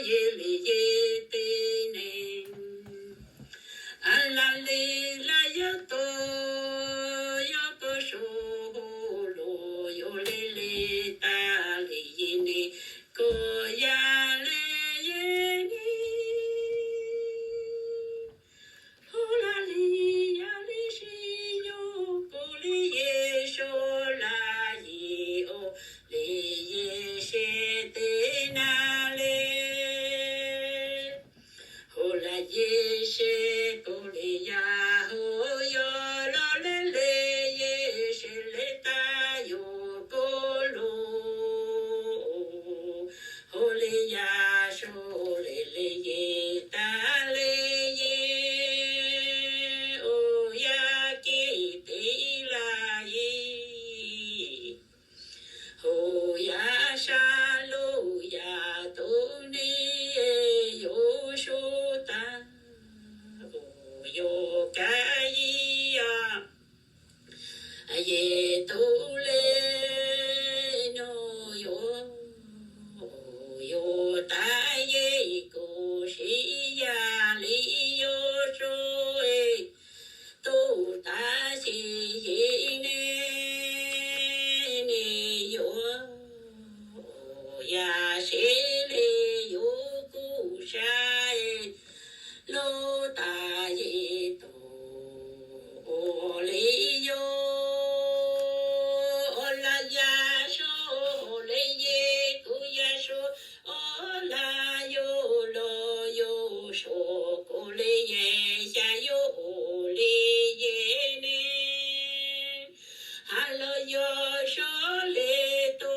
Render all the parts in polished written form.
ye li ye te ne ala le la yo to sho lo yo le ta le ye ne ko ya le ye ni ho la li ya li shi yo ko li ye sho la ye o le ye she te na le ho la ye she ko le ya ho yo lo le ye she le ta yo ko lo ho le ya sho le ye ta le ye o ya ki te la ye ho ya sha lo ya to ni e yo sho ta ho yo ka ya ye to le no yo yo ta ye ko shi ya li yo sho e to ta shi ne ne yo ya shi le yo ku sha e lo ta ye to le yo la ya sho le ye ku ya sho la yo lo yo sho ko le ye ya yo le ye ne halo yo sho le to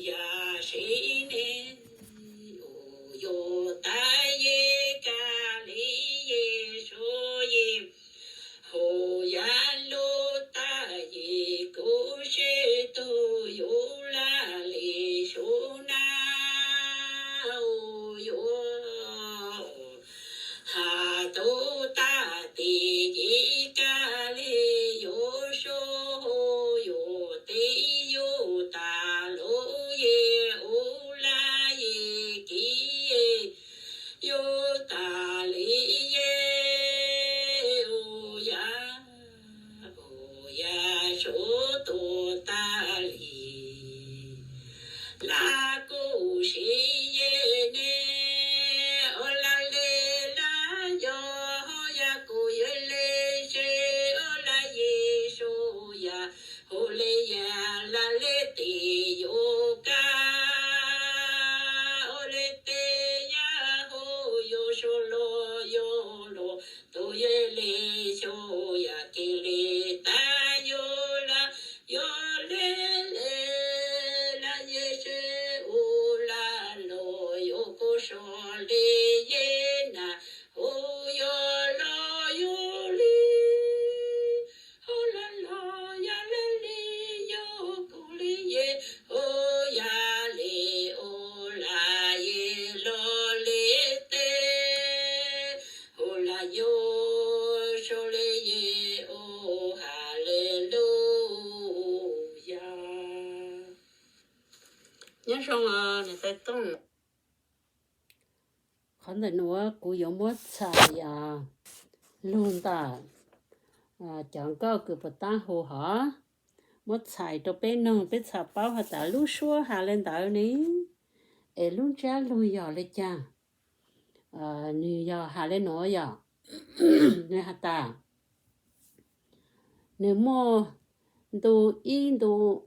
ya shi ne yo ta ye ka le ye sho ye ho ya lo ta ye ko she to yo la le sho na o yo ha to ta te ye ka le yo sho yo te yo ta lo ye o la ye ki ye yo ta le ye o ya sho to ta li la ko shi ye ne o la le la yo ya ko ye le she o la ye sho ya ho le ya la le te yo ka o le te ya ho yo sho lo to ye le sho ya ke le ta yo la yo le la ye she o la lo yo ko sho le ye na o yo lo yo li o la lo ya le li yo ko li ye o ya le o la ye lo le te o la yo sho le ye o hallelujah nhớ xong này tay tung khẩn thời nữa cụ giống mất xài luôn ta chọn có cứ bắt ta hồ hả mất xài cho bé nông bé xài bao hạt ta lú xua hà lên tạo ní e luôn cha luôn giờ lên cha như giờ hà lên nữa giờ nên hạt ta nếu mua đồ in đồ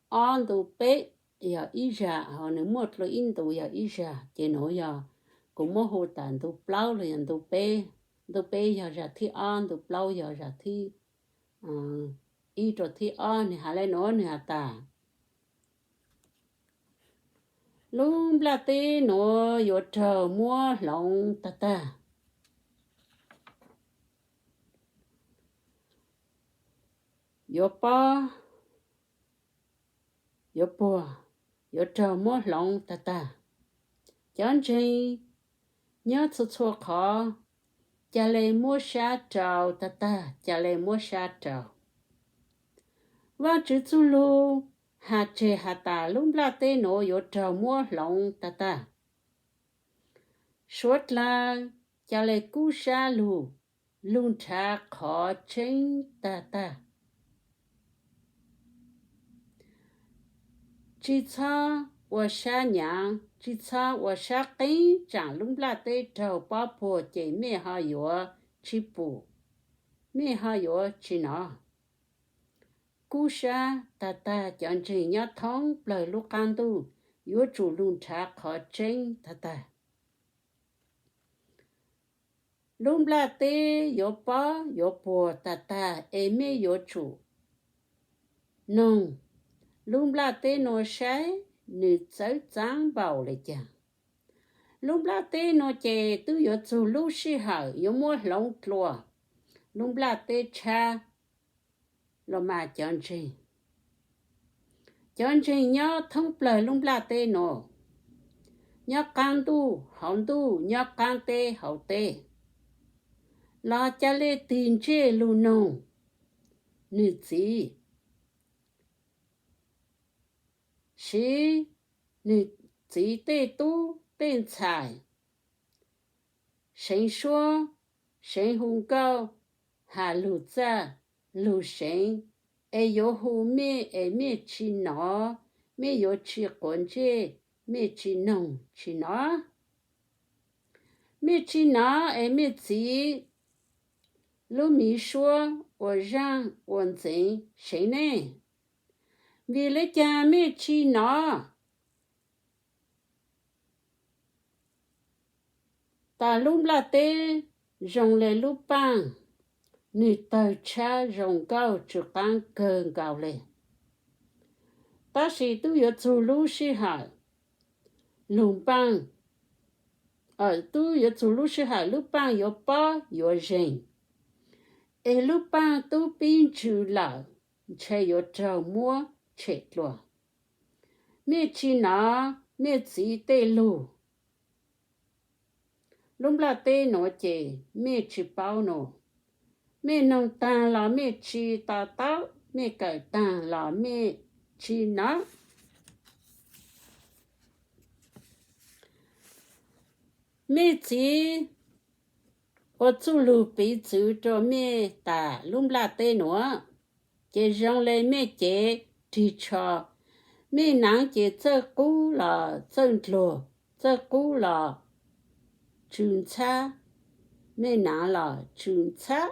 on đồ bé giờ ít ra họ nếu mua lo in đồ giờ ít ra chỉ nói giờ cũng mua hồ tàn đồ plau rồi đồ bé giờ ra thi on đồ plau giờ ra thi ít rồi thi on này hà lên nói này ta lúc là tê nó yo chờ mua lòng ta yo pa yo chờ mua lòng ta chán chi nhớ số khó cha lê mua sa trầu ta cha lê mua sa trầu và chữ chú lu hà chê hà ta lúc là tê nó yo chờ mua lòng ta suốt là cho lấy cú sa lù luôn trả khó chính ta chỉ cho我啥娘只cho我啥根长龙拉的头包婆姐妹还有去补妹还有去哪cú sa ta chọn chỉ nhớ thông lời lúc can tu yếu chủ luôn trả khó chính ta lúc là tê yếu bó yếu bùa ta em mê yếu chủ nông lúc là tê nó sai nữ cháu trắng bảo lại chàng lúc là tê nó chè tu yếu chủ lúc sĩ hảo yếu mua lông tlua lúc là tê cha lo mà chọn chỉ nhớ thông lời lúc là tê nó nhớ can tu hỏng tu nhớ can tê hậu tê lo cha lê tin chê lu nông nữ gì sĩ nữ gì tê tu tên tài sinh số sinh hùng cao hà lù cha lù sinh ai yếu hù mê ai mê chi nó mê yếu chi quần chê mê chi nông chi nó mê chi nó ai mê gì lúc mi số我让我怎谁呢vì lấy cha mẹ chi nó ta lúc là tê rong lệ lúc bang nữ tờ cha rong cao chủ tăng cơn cao lệ ta sĩ tu yếu chủ lúc sĩ hại lúc bang ở tu yếu chủ lúc sĩ hại lúc bang yếu bó yếu rình e lúc bang tu pin chủ lão chạy yếu trâu mua chết luôn mẹ chi nó mẹ chỉ tê lù lúc là tê nó chè mẹ chỉ bao nó mẹ nông ta là mẹ chỉ ta tao mẹ cởi ta là mẹ chỉ nó mẹ chỉ ở chỗ lù bị chữ cho mẹ ta lúc là tê nó chè rong lên mẹ chè thì cho mẹ nắng chè chơ cú là chân lùa chơ cú là trường cha mẹ nắng là trường cha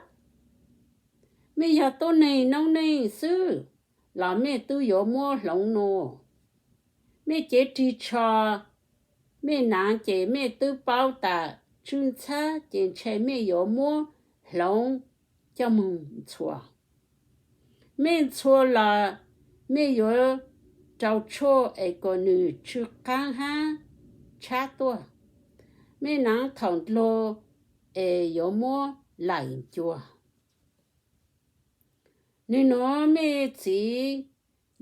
mẹ giờ tôi này nông này sư là mẹ tôi có mua lông nô mẹ chế thì cho mẹ nắng chế mẹ tôi bao ta trường cha chế chế mẹ có mua lông cho mừng chua mẹ chua là mẹ có cháu chua ấy có nữ chú căng ha cha tôi mẹ nắng thằng lô ấy có mua lại chua nên nó mẹ chỉ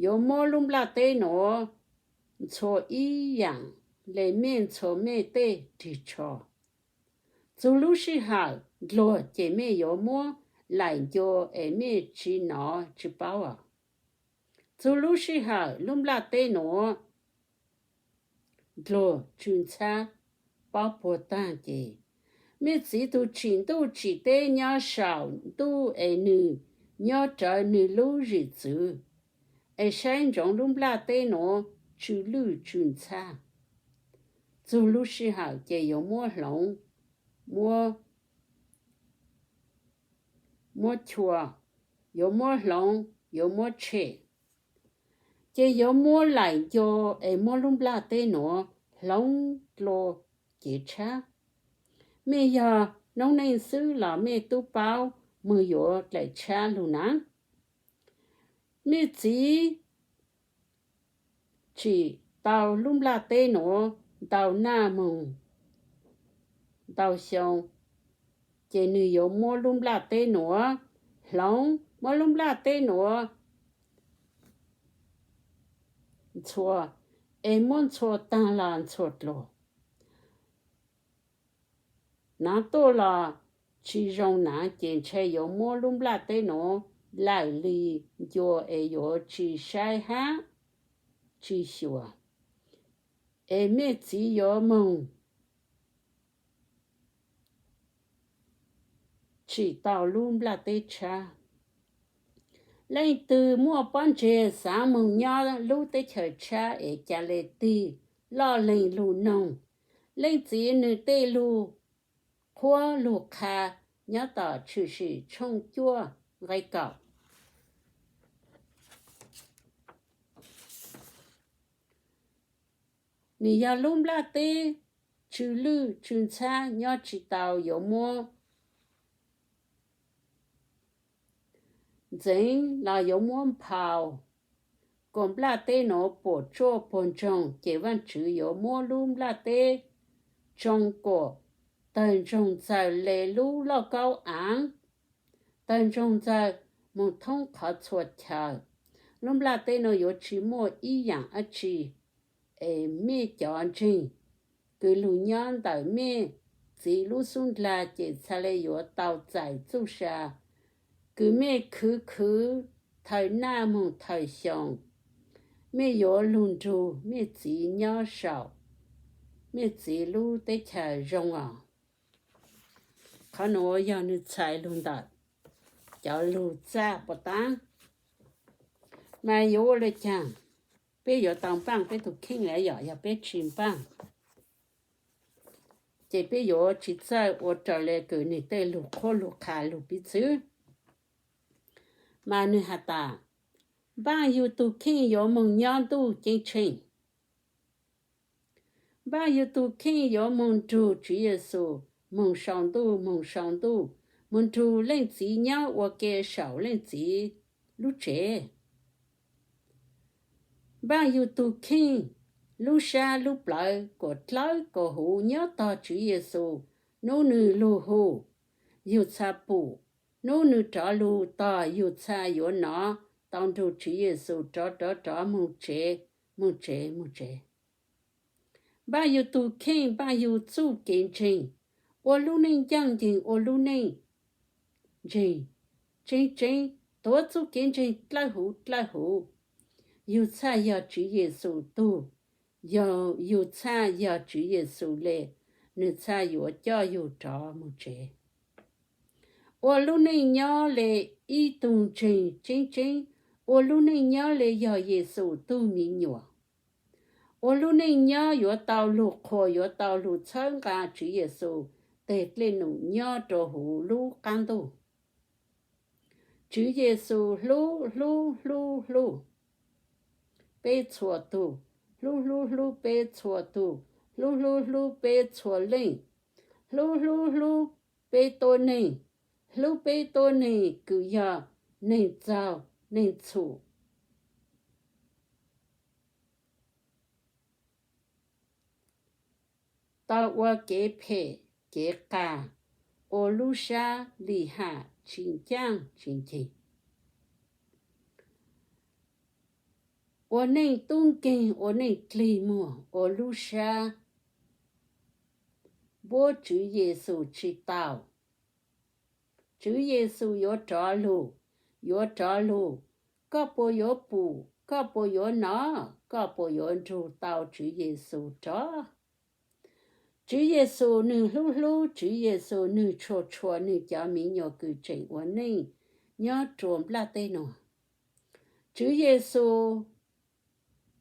có mua lung là tê nó cho ý dạng lấy miệng cho mẹ tê thì cho dù lúc sĩ hảo lô chế mẹ có mua lại cho ấy mẹ chỉ nó chỉ bảo à dù lúc sĩ hảo lung là tê nó lô chuyên cha bảo bộ tàng chế mẹ chỉ tu trình tu chỉ tê nhỏ少tu ấy nữ nhớ trở nữ lưu rì tử ai sáng trong lúc là tê nó chú lưu chuyên cha dù lúc sĩ hảo chế có mua lông mua chua có mua lông có mua chè chế có mua lại cho ai mua lúc là tê nó lông lô chế cha mẹ giờ nông nên sư là mẹ tu bao mưa gió lại cha luôn á mẹ chỉ tàu lung la tê nó tàu na mùng tàu sông chỉ nữ yếu mua lung la tê nó lông mua lung la tê nó chua em muốn chua ta là chua lo nã tô là chỉ rong nã tiền chơi yếu mua lung la tê nó lại lì cho ấy yếu chỉ sai ha chỉ sửa em mẹ chỉ yếu mong chỉ tàu luôn là tê cha lên từ mua bán chế sáng mùng nhỏ lúc tê chờ cha ở cha lệ tì lo lên lù nông lên chỉ nữ tê lù khoa lù kha nhớ tỏ chữ sự trông chua gây cậu nì ya lùm la tê chữ lư chữ cha nhớ chỉ tàu yếu mua dĩnh là yếu mua phào còn la tê nó bộ cho bồn trồng chỉ văn chữ yếu mua lùm la tê trong cổ tần trong giờ lệ lũ lo cao án tần trong giờ một thông khó chuột chờ lùm la tê nó yếu chỉ mua ý dạng ở chỉ mẹ chọn trình cứ lũ nhon tới mẹ chỉ lũ xuống là chỉ xa lệ yếu tàu giải chú xa cứ mẹ cứ thời nam một thời xong mẹ yếu lùn trù mẹ chỉ nhỏ sầu mẹ chỉ lũ tới chờ rong à khó nói do nữ chạy luôn đó cho lũ ra bỏ tán mà yếu là chẳng bây giờ tàu băng bây tụ kinh lại giờ bây chìm băng chỉ bây giờ chỉ在我这里给你带路可路卡路彼此mà nữ hạt ta bao nhiêu tụ kinh有梦nhau tụ chính trình bao nhiêu tụ kinh有梦主主耶稣梦上度梦主lên chỉ nhau我给少lên chỉ lúc trẻ bao nhiêu tụ kinh lúc xa lúc lại có hữu nhớ to chữ Giêsu nô nữ lù hù yêu cha bù nô nữ trả lù to yêu cha yêu nó tao đồ chữ Giêsu trả mù chế bao nhiêu tụ kinh bao nhiêu chú kiến trình ô lù nên giang trình ô lù nên trình tổ chú kiến trình lại hù yêu cha yêu chữ Giêsu tu yêu cha yêu chữ Giêsu lệ nữ cha yêu cho yêu trả một chế ô lúc này nhớ lệ y tung chính ô lúc này nhớ lệ yêu Giêsu tu mình nhỏ ô lúc này nhớ yêu tàu lục khổ yêu tàu lục chân cả chữ Giêsu để lên nụ nhớ cho hữu lũ can tu chữ Giêsu lũ bê chùa tu lũ bê chùa tu lũ bê chùa linh lũ bê tô nè cứ giờ nên giao nên chủ tao qua kế phê kế cả ô lũ xa lì hạ chính trang chính trị ô nên tung kinh ô nên kli mua ô lũ xa bố chữ Giêsu chỉ tao chữ Giêsu yo trả lù có bộ yo bù có bộ yo nó có bộ yo trụ tao chữ Giêsu trả chữ Giêsu nữ lú chữ Giêsu nữ chua nữ cho mình nhỏ cứ chạy qua nên nhớ trộm là tên nó chữ Giêsu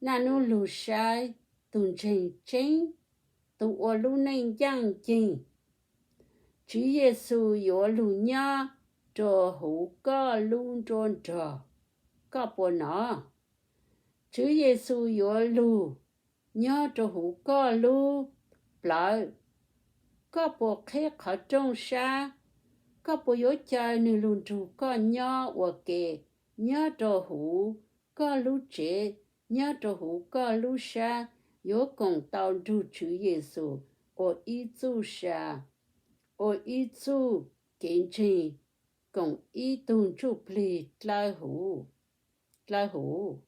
là nó lù sai tụi chính tụi ô lù nên giang chính chữ Giêsu yo lù nhá cho hữu có luôn tròn trò có bộ nó chữ Giêsu yo lù nhá cho hữu có lù lại có bộ khác khó trong xa có bộ yo chơi nữ luôn trụ có nhá và kề nhá cho hữu có lù chế nhá cho hữu có lù xa yo cùng tao trụ chữ Giêsu ở ý chú xa ô ý chú kiến trình cùng ý tung chú plì lai hủ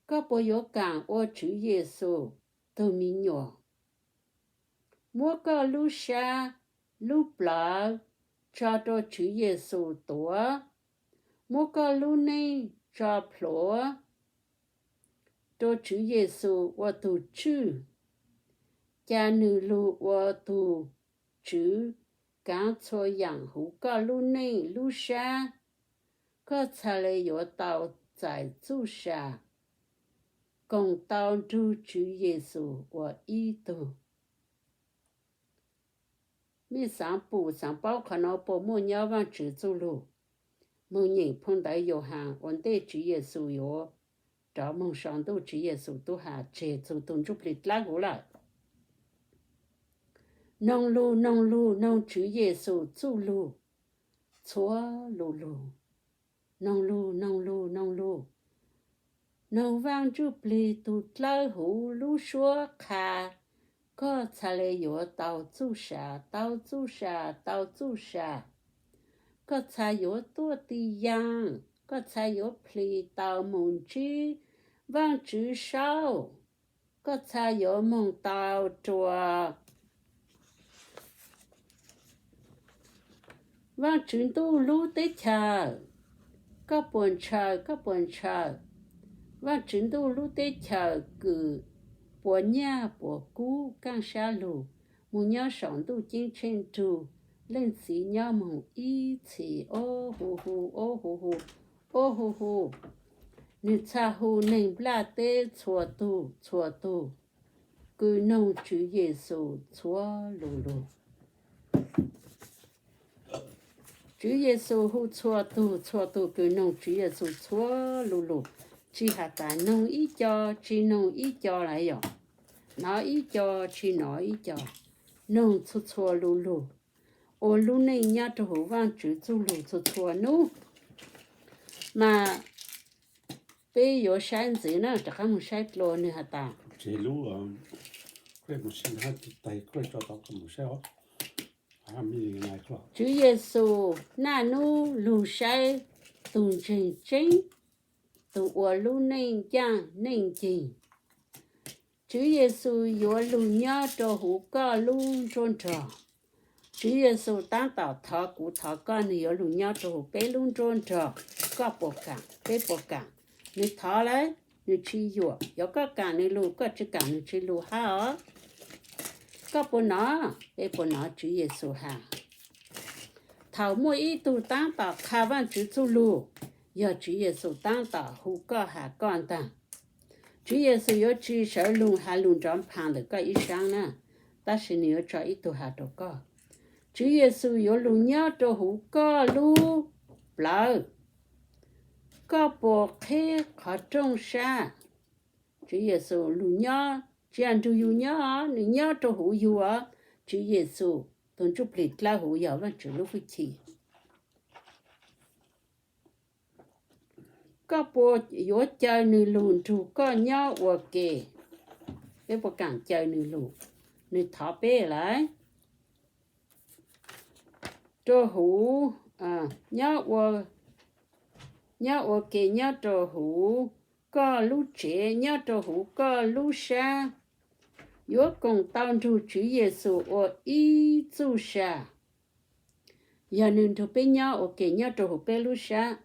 có bộ yếu càng ô chữ Giêsu từ mình nhỏ mua có lưu xa lưu plá cho chữ Giêsu tổ mua có lưu này cho plô cho chữ Giêsu ô tù chữ cha nữ lưu ô tù chữ Cả cho yang hú có lu nê lu sa. Có cha lê yếu tàu giải chú sa. Công tàu chú Chúa Giêsu và ý tù. Mi sáng bảo khả năng bộ mô nhau văn chữ chú lù. Mô nhìn phong đại yếu hàng ổn đề Chúa Giêsu yếu. Đó mong sáng tu Chúa Giêsu tu hạ chế chú tôn chúc lịch lá hú lại. Nông lu Chúa Giêsu chú lù. Chúa lù lù. Nông lu. Nông vang chúc lịch tu lá hú lù xua khá. Có cha lê yếu tàu chú sa. Có cha yếu tùa tì yang. Có cha yếu pli tàu môn chứ. Vang chữ sao. Có cha yếu mong tàu chùa. Vang chữ tu lũ tế chờ. Có buồn chờ. Vang chữ tu lũ tế chờ cử. Bộ nhà bộ cú càng xa lù. Mù nhớ sống tu chính trên trù. Lên xí nhớ mong ý chỉ ô hù. Nữ cha hù nền bla tê chua tu. Cứ nông Chúa Giêsu chua lù. Chúa Giêsu hù chua tu cứ nông Chúa Giêsu chua lù. Chỉ hạt ta nông ý cho lại rồi. Nói ý cho, chỉ nói ý cho. Nông chua lù. Ô lù này nhá cho hữu vang chữ chú lù chua nụ. Mà bây giờ sáng gì nữa, chắc không sáng lô nữa hả ta. Chỉ lú quay một xin hát tay quay cho tao cầm một xe ó. Mình này khó. Chúa Giêsu na nu lù sáng tùng trình. Tùng ô lù nên giang nên trình. Chúa Giêsu yếu lù nhá cho hữu ca lù trôn trò. Chúa Giêsu tăng tạo thọ cụ thọ con yếu lù nhá cho hữu bế lù trôn trò. Có bộ cảng. Nếu thọ lấy, nếu chỉ yếu. Yếu có cảng nếu lù, có chỉ cảng nếu chỉ lù hả ó. Có bộ nó Chúa Giêsu hả. Thảo mỗi ý tu tăng tạo khá văn chú lù. Yếu Chúa Giêsu tăng tạo hữu có hả con tăng. Chúa Giêsu yếu chỉ sở lùng hạ lùng tròn phàng được có ý sáng nè. Ta sẽ nhớ cho ý tu hạ đồ có. Chúa Giêsu yếu lùng nhớ cho hữu có lù. Blờ. Có bộ khế khó trông xa. Chúa Giêsu lùng nhớ. Chỉ anh chú yếu nhớ cho hữu yếu á. Chúa Giêsu tôn chúc lịch là hữu yếu và chủ lúc với chị. Có bộ yếu chơi nữ lùn chú có nhớ ở kề. Cái bộ càng chơi nữ lùn. Nữ thọ bê lại. Cho hữu nhớ ở kề nhớ cho hữu. Có lũ trẻ nhớ cho hữu có lũ xa. Yếu cùng tao chú Chúa Giêsu ở ý chú xa. Giờ nên thọ bê nhớ ở kề nhớ cho hữu bê lũ xa.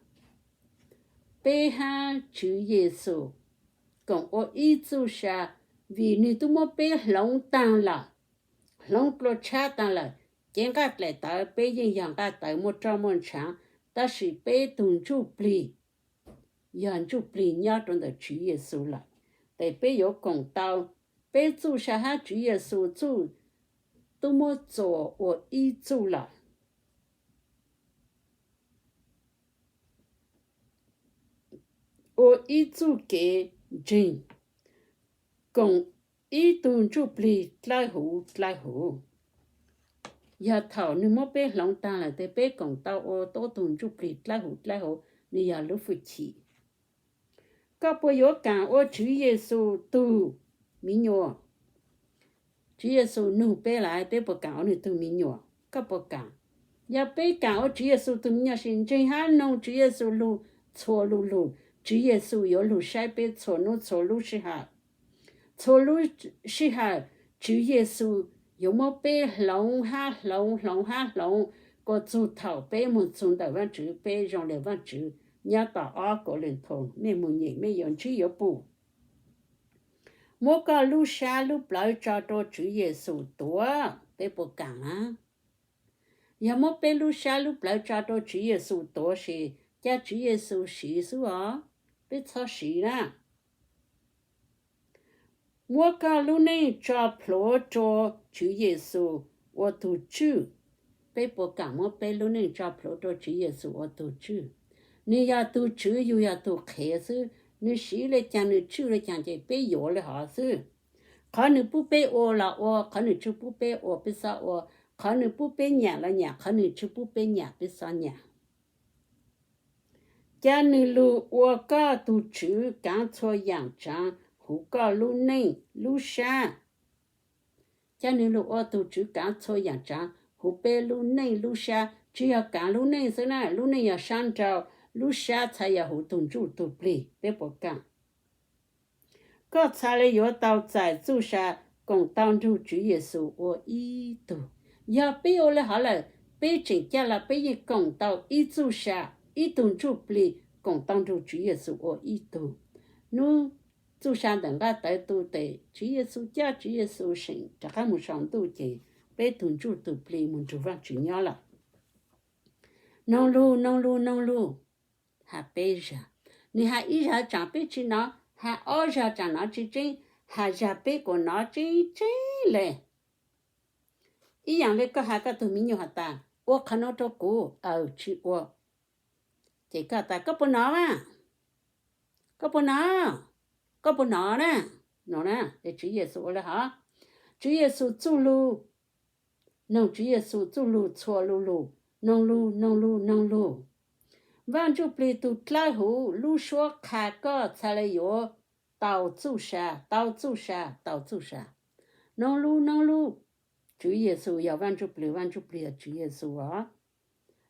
Bê ha Chúa Giêsu còn ở ý chú xa. Vì nếu tôi muốn bê lòng tăng là. Lòng lộ cha tăng là. Chẳng gạt lại ta bê dân dàng gạt ta một trăm môn sáng. Ta sẽ bê tùng chú bì. Dàn chú bì nhớ trong đời Chúa Giêsu lại. Tại bê yếu cùng tao. Bê chú xa ha Chúa Giêsu chú. Tôi muốn做我ý chú lại. Ở ý chú kế trình. Cùng ý tùng chú bì lại hữu. Giờ thảo nếu mà bê lòng ta là để bê cùng tao ô tô tùng chú bì lại hữu. Nếu giờ lúc phụ chỉ. Có bộ yếu càng ô Chúa Giêsu tu mỹ nhô. Chúa Giêsu nụ bê lại để bộ càng ô nụ tu mỹ nhô. Có bộ càng. Giờ bê càng ô Chúa Giêsu tu mỹ nhô xin trình hát nông Chúa Giêsu lù chua lù. Chúa Giêsu yếu lù sai bê chua lù sĩ hạ. Chua lù sĩ hạ. Chúa Giêsu yếu mà bê lòng hát lòng. Có chú thảo bê một chung đại văn chữ bê rong lệ văn chữ. Nhớ tỏ ó cổ lên thôn. Mẹ mù nhị mẹ yon chữ yếu bù. Mỗi cái lúc xa lúc lại cho Chúa Giêsu tùa. Bê bộ càng á. giờ một bên lúc xa lúc lại cho tôi Chúa Giêsu tổ sĩ cha Chúa Giêsu sĩ số à biết sao sĩ ra mua cả lúc này cho phô cho Chúa Giêsu ở tổ chức bé bộ cả một bên lúc này cho phô cho Chúa Giêsu ở tổ chức你要tổ chức又要tổ开始你sĩ来讲你去来讲就别要了哈是可能不被我了我可能就不被我不啥我可能不被撵了撵可能就不被撵不啥撵家里路我搞都只干错养长胡搞路内路山家里路我都只干错养长胡被路内路山只要干路内是呢路内要上照路山才要胡动住都不别不干个才来要到在做啥共当中主耶稣我一度要被我了好了被真家了被一共到一做啥一动住不共当中主耶稣我一度侬做啥等个带都得主耶稣家主耶稣神这个么上都的被动住都不么就放主要了弄路还背着你还一下长辈去拿还二下长拿去真还下背过拿真嘞一样的个还个都没有好大我看到这个去我这个大个不拿啊个不拿呢喏呢这主耶稣了哈主耶稣走路弄主耶稣走路错路弄路万就不都来后路说看个才来有到走啥弄路主耶稣要万就不主耶稣啊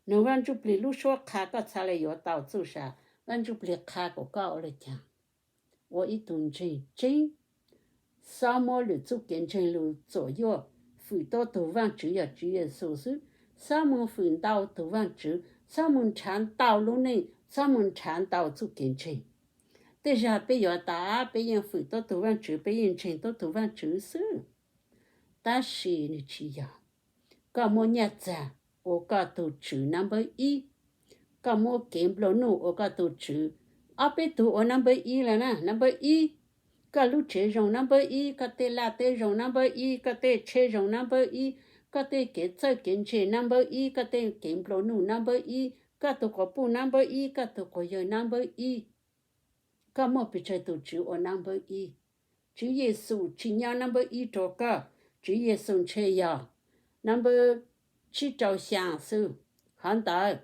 弄万就不路说看个才来有到走啥万就不看个高了讲我一顿真沙漠里走跟真路左右回到头万主耶稣是沙漠回到头万主沙门长道路内，沙门长道做见证，但是被要打，被人回到头万主，被人称到头万主是，但是你只要，个么日子，我个都主 number 1，个么见不了侬，我个都主，阿被都我 number 1了呢 ，number 1，个路车用 number 1，个得拉得用 number 1，个得车用 number 1。có thể kết cho kiến chế number 1 có thể kiếm pro nu number 1 có thể có bu number 1 có thể có yo number 1 có một bị chơi tổ chức ở number 1 chữ Giêsu chỉ nhau number 1 cho cả chữ Giêsu chơi ya number chỉ trâu sáng sự hắn ta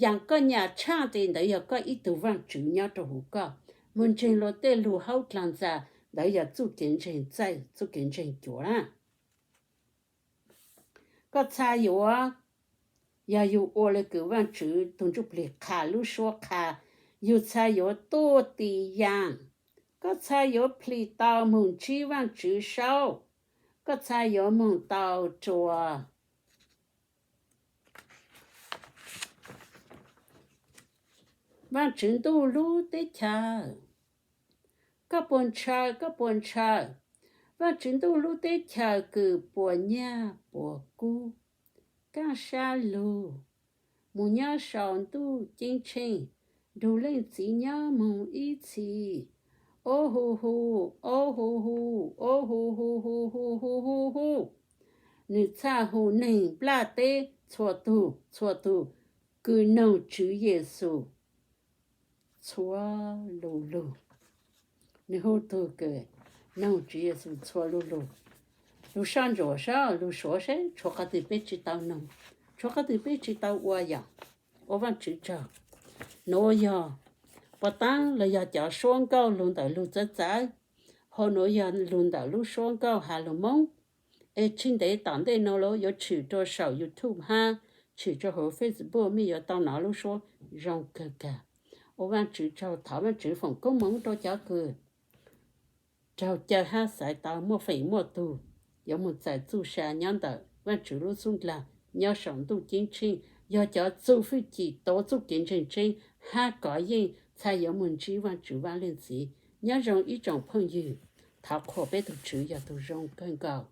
yang có nhà cha tiền đấy ya có ít tu văn chữ nhau cho hữu cả mình chơi lo tê lu hậu làm ra đấy ya chú kiến chế在chú kiến chế chỗ à có cha yếu à, ya yếu ở lại cái văn chữ tung chụp lại khá lu số khá, yếu cha yếu tô tì yang, có cha yếu pli tao mông chi văn chữ sao, có cha yếu mông tao chùa, văn chữ tu lu tế cha, có bốn cha và chúng tôi lúc tết chờ cử bộ nhà bộ cũ các xa lù một nhà sống tu chính trình đủ lên chỉ nhà mong ý chí ô hù nữ cha hù nền bla tê chua tu cứ nấu chữ Giêsu chua lù nữ hù tu cười nông chỉ là xua lu sang rồi sao lu số sẽ cho các thứ biết chỉ tao nông cho các thứ biết chỉ tao qua ya ở văn chữ cho nói ya bắt tăng là ya cho xuống cao luôn tại lu trái họ nói ya luôn tại lu xuống cao hà lu mông trên đấy tạm đây nó lo ya chữ cho sầu YouTube ha chữ cho họ Facebook mi ya tao nào lu số rong cả ở văn chữ cho thảo văn chữ phòng công mong cho cháu cười trao cha ha sai tao mua phẩy mua tu, có một giải tu sa nhang đỡ, và chủ lúc xuống là nhớ sống tu chính trị, do cho tu phi chỉ tổ tu kiến trình ha có gì, sai có một chỉ và chủ và lên gì, nhớ rằng ý trọng phong dư, thảo khổ bé tu chữ và tu rong cơn cầu.